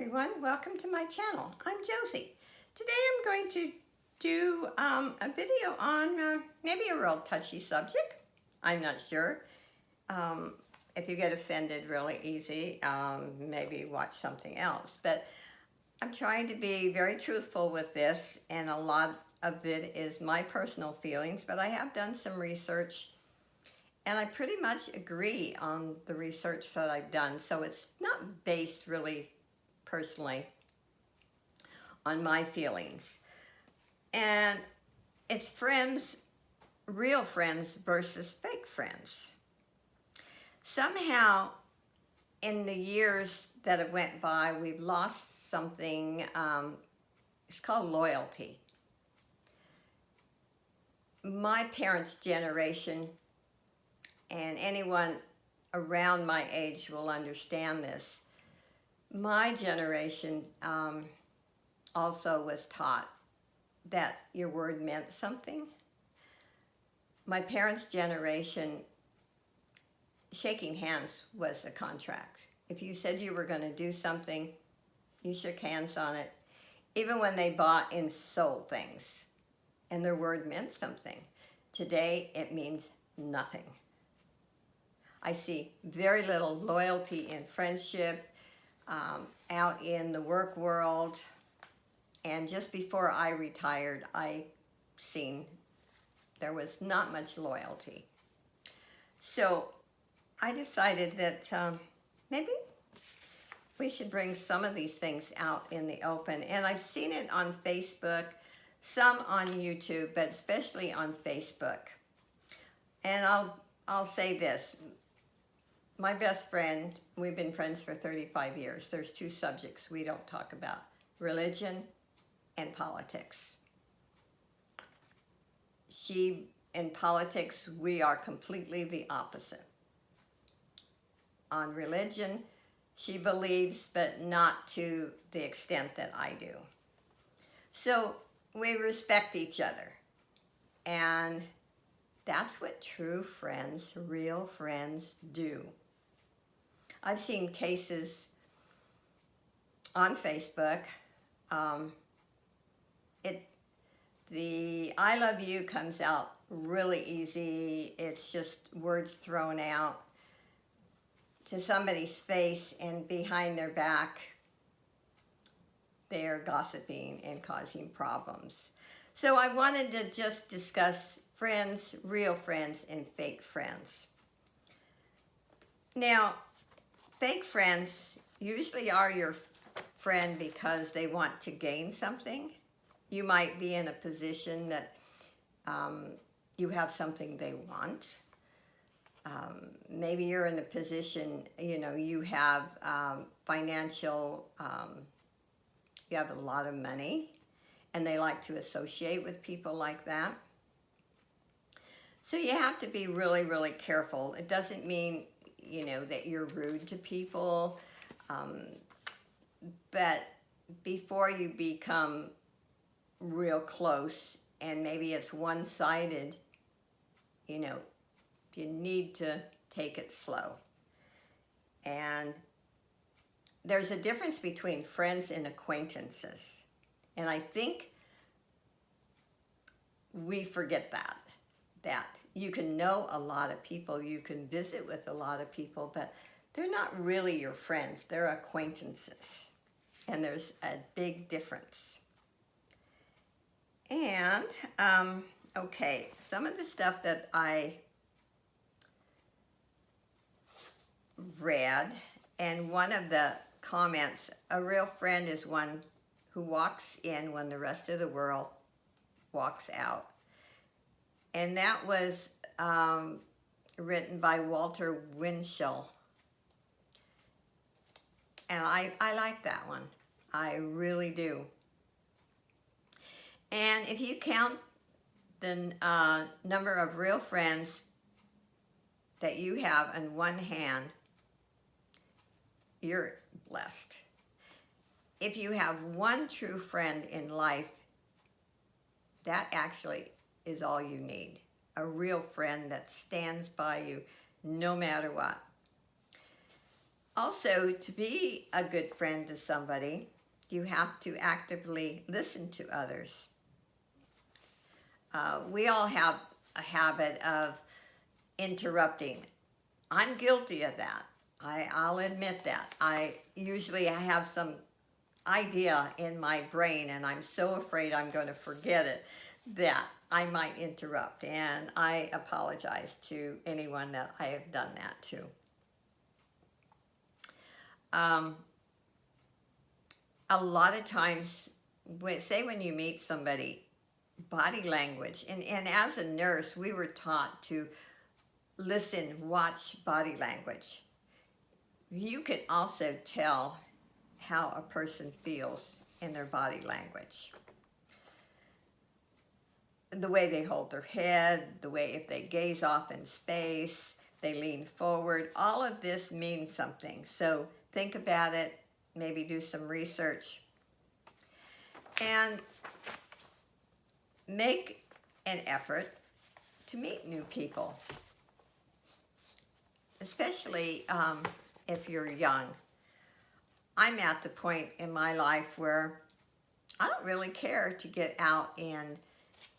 everyone, welcome to my channel. I'm Josie. Today I'm going to do a video on maybe a real touchy subject. I'm not sure. If you get offended really easy, maybe watch something else. But I'm trying to be very truthful with this, and a lot of it is my personal feelings, but I have done some research and I pretty much agree on the research that I've done. So it's not based really personally on my feelings. And it's friends, real friends versus fake friends. Somehow, in the years that have went by, we've lost something, it's called loyalty. My parents' generation, and anyone around my age will understand this. My generation also was taught that your word meant something. My parents' generation, shaking hands was a contract. If you said you were going to do something, you shook hands on it, even when they bought and sold things, and their word meant something. Today, it means nothing. I see very little loyalty in friendship, out in the work world, and just before I retired, I seen there was not much loyalty. So I decided that maybe we should bring some of these things out in the open. And I've seen it on Facebook, some on YouTube, but especially on Facebook. And I'll say this. My best friend, we've been friends for 35 years. There's two subjects we don't talk about: religion and politics. In politics, we are completely the opposite. On religion, she believes, but not to the extent that I do. So we respect each other. And that's what true friends, real friends do. I've seen cases on Facebook. The I love you comes out really easy. It's just words thrown out to somebody's face, and behind their back, they're gossiping and causing problems. So I wanted to just discuss friends, real friends, and fake friends. Now, fake friends usually are your friend because they want to gain something. You might be in a position that you have something they want. Maybe you're in a position, you have financial, you have a lot of money, and they like to associate with people like that. So you have to be really, really careful. It doesn't mean, that you're rude to people, but before you become real close, and maybe it's one-sided, you need to take it slow. And there's a difference between friends and acquaintances. And I think we forget that you can know a lot of people, you can visit with a lot of people, but they're not really your friends, they're acquaintances. And there's a big difference. And, okay, some of the stuff that I read, and one of the comments, a real friend is one who walks in when the rest of the world walks out. And that was written by Walter Winchell. And I like that one. I really do. And if you count the number of real friends that you have in one hand, you're blessed. If you have one true friend in life, that actually is all you need. A real friend that stands by you no matter what. Also, to be a good friend to somebody, you have to actively listen to others. We all have a habit of interrupting. I'm guilty of that. I'll admit that. I have some idea in my brain and I'm so afraid I'm going to forget it that I might interrupt. And I apologize to anyone that I have done that to. A lot of times, when you meet somebody, body language, and as a nurse, we were taught to listen, watch body language. You can also tell how a person feels in their body language. The way they hold their head, the way if they gaze off in space, they lean forward, all of this means something. So think about it, maybe do some research, and make an effort to meet new people, especially if you're young. I'm at the point in my life where I don't really care to get out and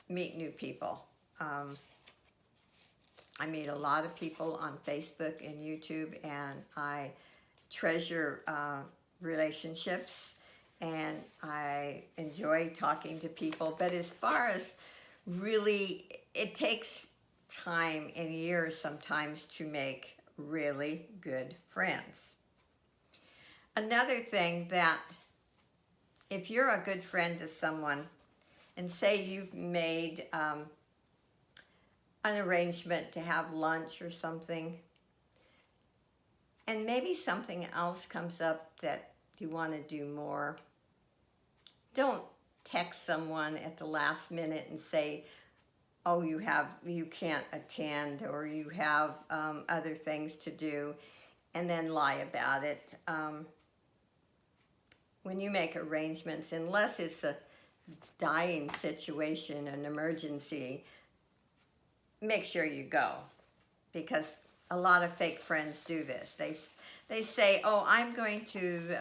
meet new people. I meet a lot of people on Facebook and YouTube, and I treasure relationships, and I enjoy talking to people. But as far as really, it takes time and years sometimes to make really good friends. Another thing that, if you're a good friend to someone, and say you've made an arrangement to have lunch or something, and maybe something else comes up that you want to do more, don't text someone at the last minute and say, oh, you can't attend, or you have other things to do, and then lie about it. When you make arrangements, unless it's a dying situation, an emergency, make sure you go, because a lot of fake friends do this. They say, oh, I'm going to,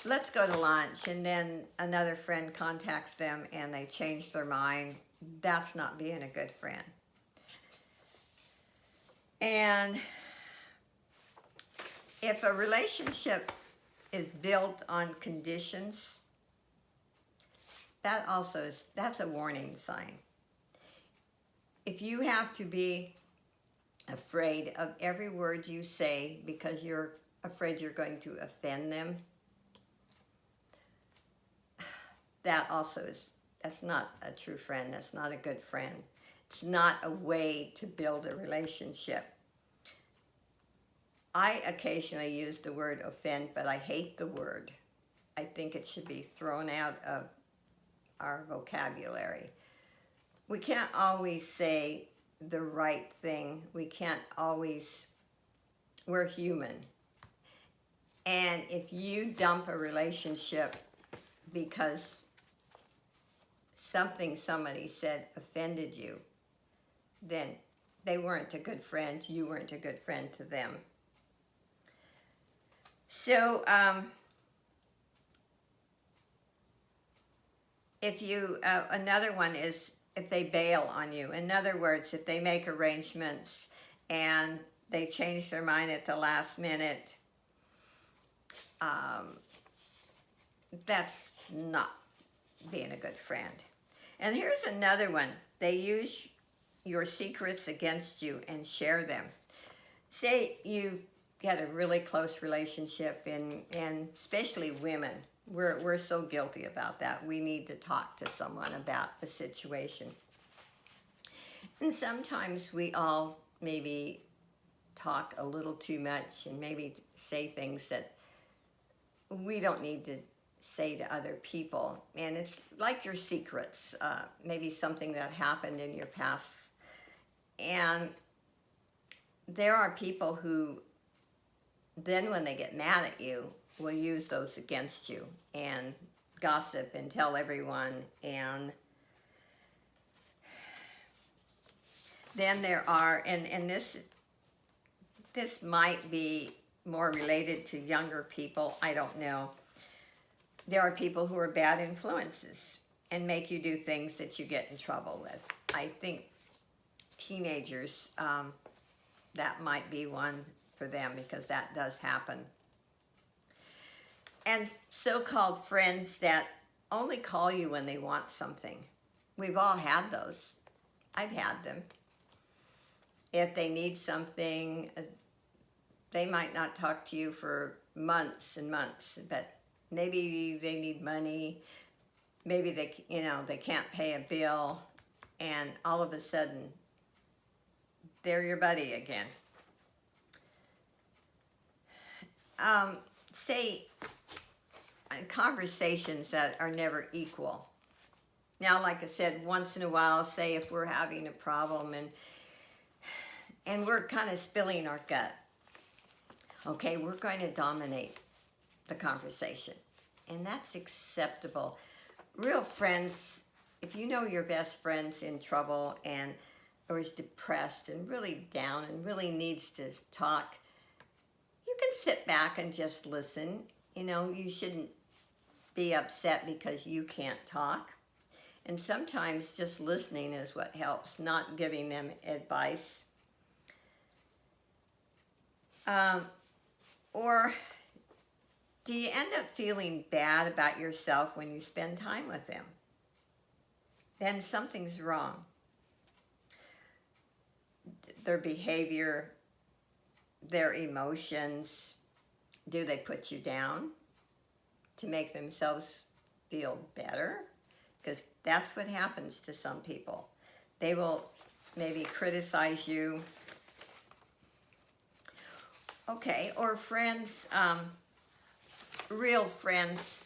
let's go to lunch, and then another friend contacts them and they change their mind. That's not being a good friend. And if a relationship is built on conditions, that's a warning sign. If you have to be afraid of every word you say because you're afraid you're going to offend them, that's not a true friend. That's not a good friend. It's not a way to build a relationship. I occasionally use the word offend, but I hate the word. I think it should be thrown out of our vocabulary. We can't always say the right thing. We're human. And if you dump a relationship because something somebody said offended you, then they weren't a good friend. You weren't a good friend to them. So, another one is if they bail on you. In other words, if they make arrangements and they change their mind at the last minute, that's not being a good friend. And here's another one. They use your secrets against you and share them. Say you get a really close relationship, and especially women, we're so guilty about that. We need to talk to someone about the situation. And sometimes we all maybe talk a little too much and maybe say things that we don't need to say to other people. And it's like your secrets, maybe something that happened in your past. And there are people who then when they get mad at you will use those against you and gossip and tell everyone. And then there are, and this might be more related to younger people. I don't know. There are people who are bad influences and make you do things that you get in trouble with. I think teenagers, that might be one for them because that does happen. And so-called friends that only call you when they want something. We've all had those. I've had them. If they need something, they might not talk to you for months and months, but maybe they need money. Maybe they can't pay a bill, and all of a sudden, they're your buddy again. Say conversations that are never equal. Now, like I said, once in a while, say if we're having a problem and we're kind of spilling our gut, okay, we're going to dominate the conversation, and that's acceptable. Real friends, if you know your best friend's in trouble or is depressed and really down and really needs to talk, you can sit back and just listen. You shouldn't be upset because you can't talk. And sometimes just listening is what helps, not giving them advice. Or do you end up feeling bad about yourself when you spend time with them? Then something's wrong. Their behavior, their emotions, do they put you down to make themselves feel better? Because that's what happens to some people. They will maybe criticize you. Okay, or friends, real friends,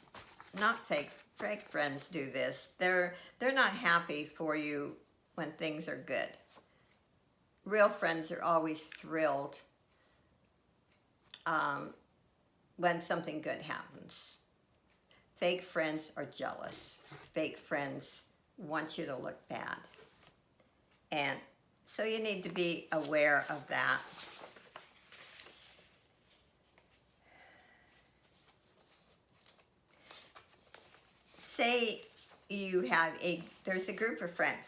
not fake. Fake friends do this. They're not happy for you when things are good. Real friends are always thrilled when something good happens. Fake friends are jealous. Fake friends want you to look bad. And so you need to be aware of that. Say there's a group of friends.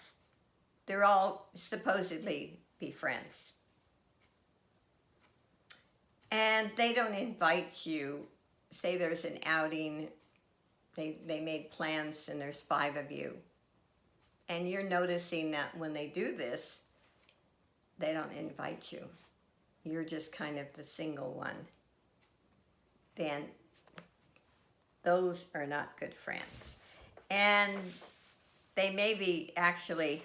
They're all supposedly be friends. And they don't invite you. Say there's an outing. They made plans and there's 5 of you. And you're noticing that when they do this, they don't invite you. You're just kind of the single one. Then those are not good friends. And they may be actually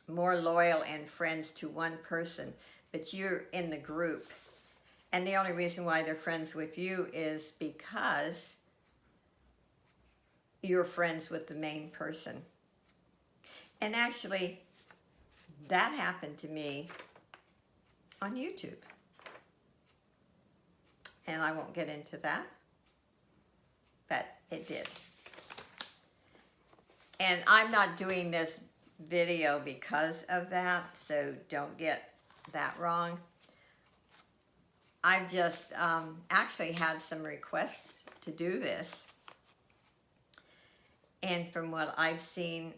more loyal and friends to one person, but you're in the group. And the only reason why they're friends with you is because you're friends with the main person. And actually, that happened to me on YouTube. And I won't get into that, but it did. And I'm not doing this video because of that, so don't get that wrong. I've just actually had some requests to do this. And from what I've seen,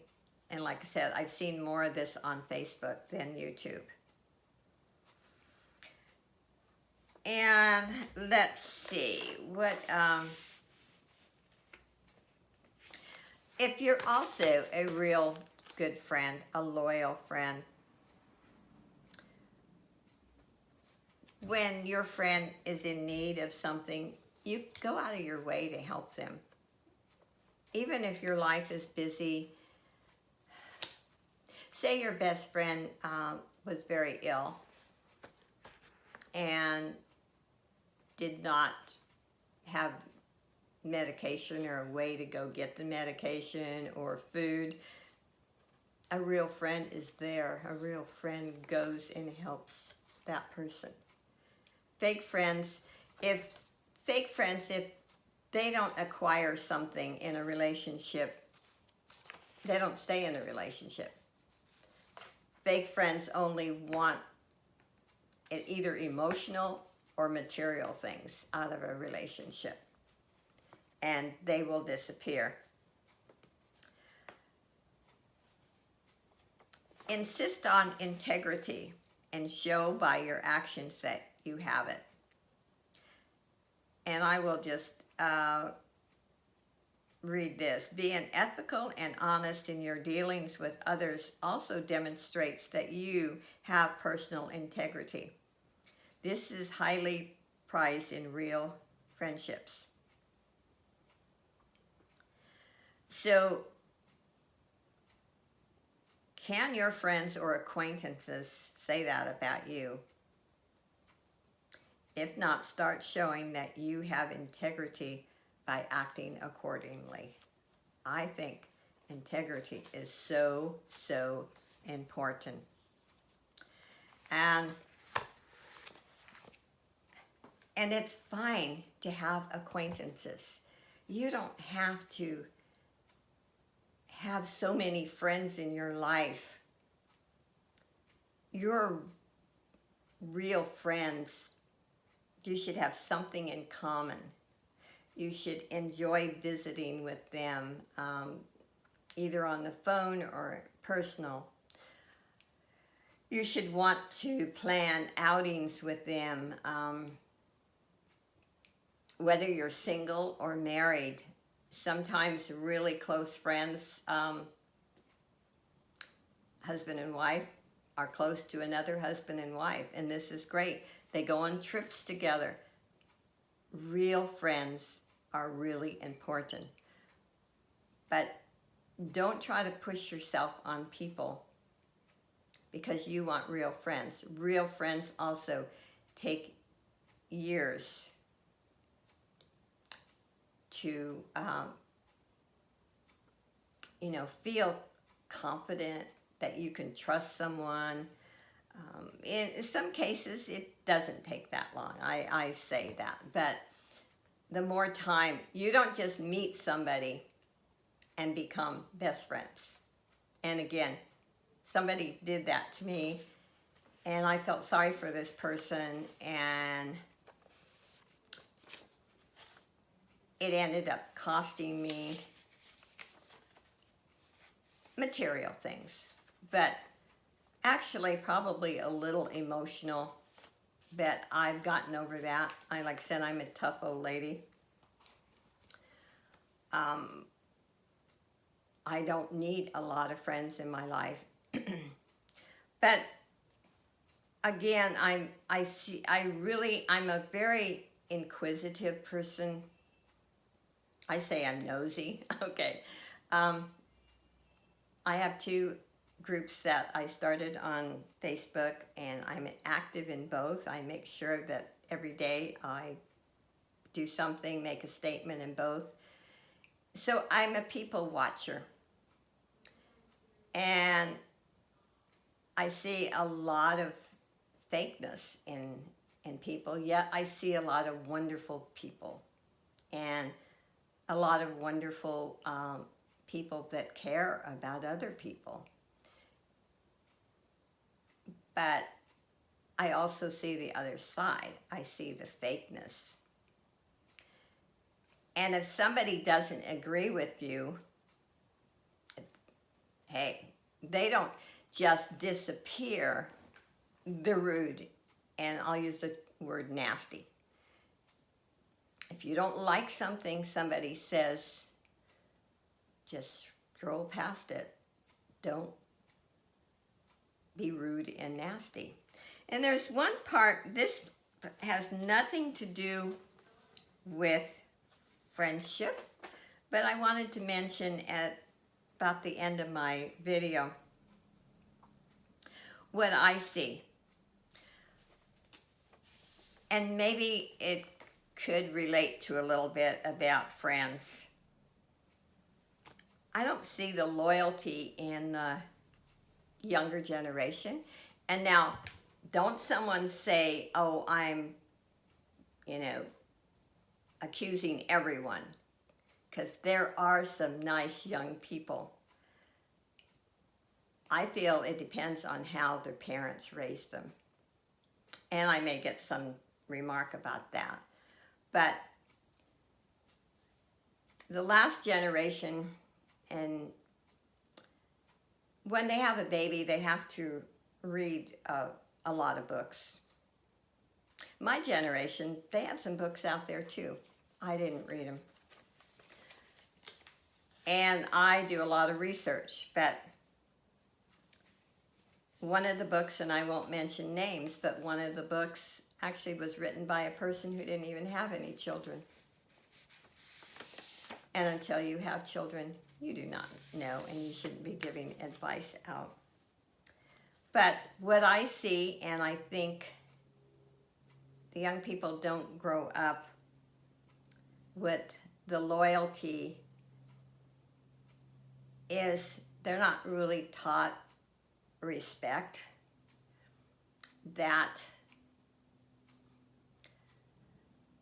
and like I said, I've seen more of this on Facebook than YouTube. And let's see, if you're also a real good friend, a loyal friend, when your friend is in need of something, you go out of your way to help them. Even if your life is busy. Say your best friend was very ill and did not have medication or a way to go get the medication or food. A real friend is there. A real friend goes and helps that person. Fake friends, if they don't acquire something in a relationship, they don't stay in a relationship. Fake friends only want either emotional or material things out of a relationship, and they will disappear. Insist on integrity and show by your actions that you have it. And I will just read this. Being ethical and honest in your dealings with others also demonstrates that you have personal integrity. This is highly prized in real friendships. So, can your friends or acquaintances say that about you? If not, start showing that you have integrity by acting accordingly. I think integrity is so, so important. And it's fine to have acquaintances. You don't have to have so many friends in your life. Your real friends, you should have something in common. You should enjoy visiting with them, either on the phone or personal. You should want to plan outings with them, whether you're single or married. Sometimes really close friends, husband and wife, are close to another husband and wife, and this is great. They go on trips together. Real friends are really important. But don't try to push yourself on people because you want real friends. Real friends also take years to, feel confident that you can trust someone. In some cases, it doesn't take that long. I say that. But the more time, you don't just meet somebody and become best friends. And again, somebody did that to me, and I felt sorry for this person, and it ended up costing me material things, but actually probably a little emotional, but I've gotten over that. Like I said, I'm a tough old lady. I don't need a lot of friends in my life. But again, I'm a very inquisitive person. I say I'm nosy. Okay. I have 2 groups that I started on Facebook, and I'm active in both. I make sure that every day I do something, make a statement in both. So I'm a people watcher. And I see a lot of fakeness in people, yet I see a lot of wonderful people and a lot of wonderful people that care about other people. But I also see the other side. I see the fakeness. And if somebody doesn't agree with you, hey, they don't just disappear. They're rude, and I'll use the word nasty. If you don't like something somebody says, just scroll past it. Don't be rude and nasty. And there's one part, this has nothing to do with friendship, but I wanted to mention at about the end of my video what I see. And maybe it could relate to a little bit about friends. I don't see the loyalty in the younger generation. And now, don't someone say, oh, I'm, accusing everyone. Because there are some nice young people. I feel it depends on how their parents raised them. And I may get some remark about that. But the last generation, and when they have a baby, they have to read a lot of books. My generation, they had some books out there too. I didn't read them. And I do a lot of research, but one of the books, and I won't mention names, but one of the books actually was written by a person who didn't even have any children. And until you have children, you do not know, and you shouldn't be giving advice out. But what I see, and I think the young people don't grow up with the loyalty, is they're not really taught respect, that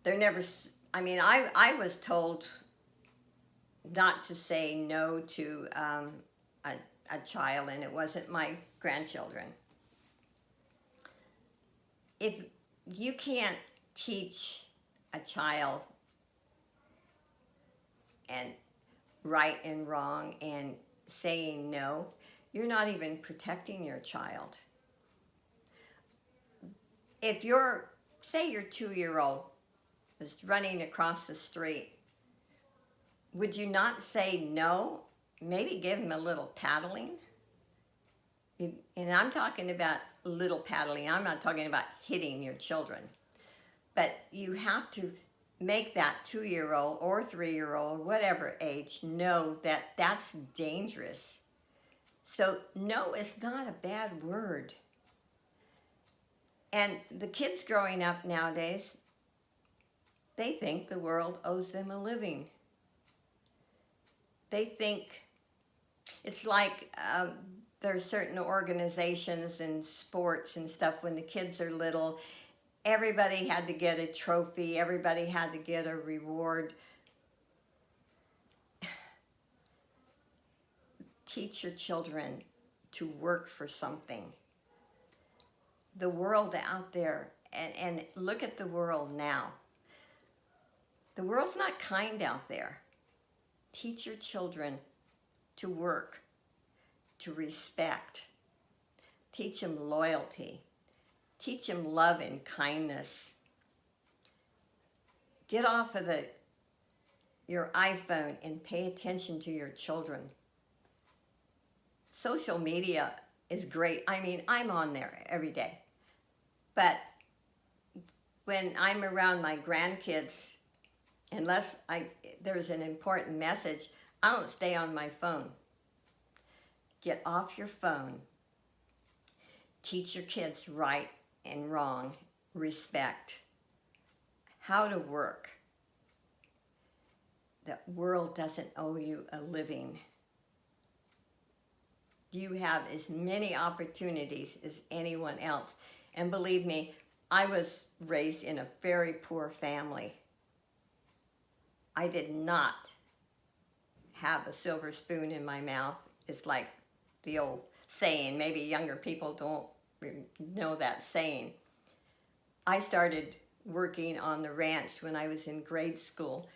they're never, I mean, I was told not to say no to a child, and it wasn't my grandchildren. If you can't teach a child and right and wrong and saying no, you're not even protecting your child. If you're, say your 2-year-old is running across the street, would you not say no? Maybe give him a little paddling. And I'm talking about little paddling. I'm not talking about hitting your children. But you have to make that 2-year-old or 3-year-old, whatever age, know that that's dangerous. So no is not a bad word. And the kids growing up nowadays, they think the world owes them a living. They think it's like there's certain organizations and sports and stuff, when the kids are little, everybody had to get a trophy, everybody had to get a reward. Teach your children to work for something. The world out there, and look at the world now. The world's not kind out there. Teach your children to work, to respect. Teach them loyalty. Teach them love and kindness. Get off of your iPhone and pay attention to your children. Social media is great. I mean, I'm on there every day. But when I'm around my grandkids, unless there's an important message, I don't stay on my phone. Get off your phone. Teach your kids right and wrong, respect, how to work. The world doesn't owe you a living. You have as many opportunities as anyone else. And believe me, I was raised in a very poor family. I did not have a silver spoon in my mouth. It's like the old saying. Maybe younger people don't know that saying. I started working on the ranch when I was in grade school.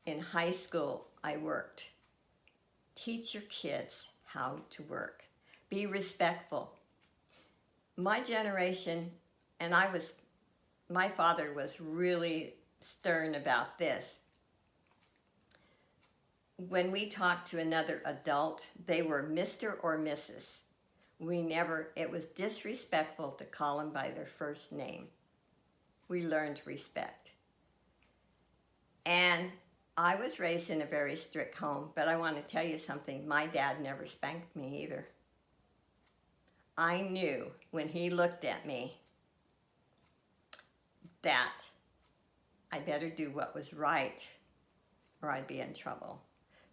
In high school, I worked. Teach your kids how to work. Be respectful. My generation, and my father was really stern about this. When we talked to another adult, they were Mr. or Mrs. It was disrespectful to call them by their first name. We learned respect. And I was raised in a very strict home, but I want to tell you something. My dad never spanked me either. I knew when he looked at me that I better do what was right or I'd be in trouble.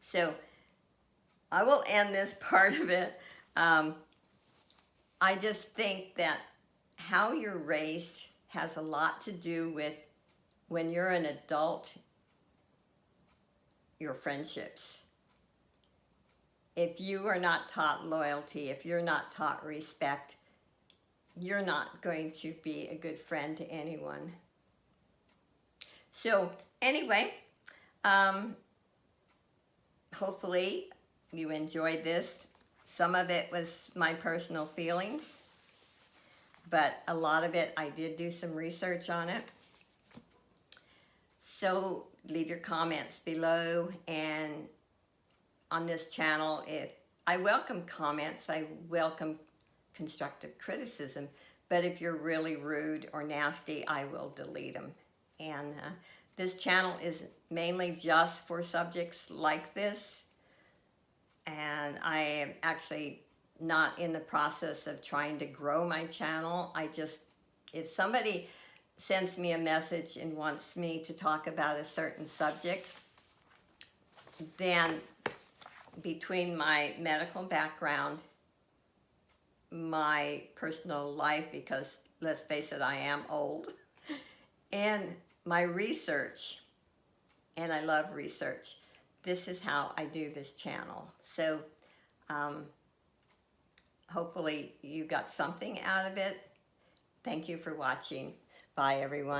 So I will end this part of it. I just think that how you're raised has a lot to do with, when you're an adult, your friendships. If you are not taught loyalty, if you're not taught respect, you're not going to be a good friend to anyone. So anyway, hopefully you enjoyed this. Some of it was my personal feelings, but a lot of it I did do some research on it. So leave your comments below, and on this channel, I welcome comments, I welcome constructive criticism, but if you're really rude or nasty, I will delete them. And this channel is mainly just for subjects like this, and I am actually not in the process of trying to grow my channel. If somebody sends me a message and wants me to talk about a certain subject, then between my medical background, my personal life, because let's face it, I am old, and my research, and I love research, this is how I do this channel. So hopefully you got something out of it. Thank you for watching. Bye, everyone.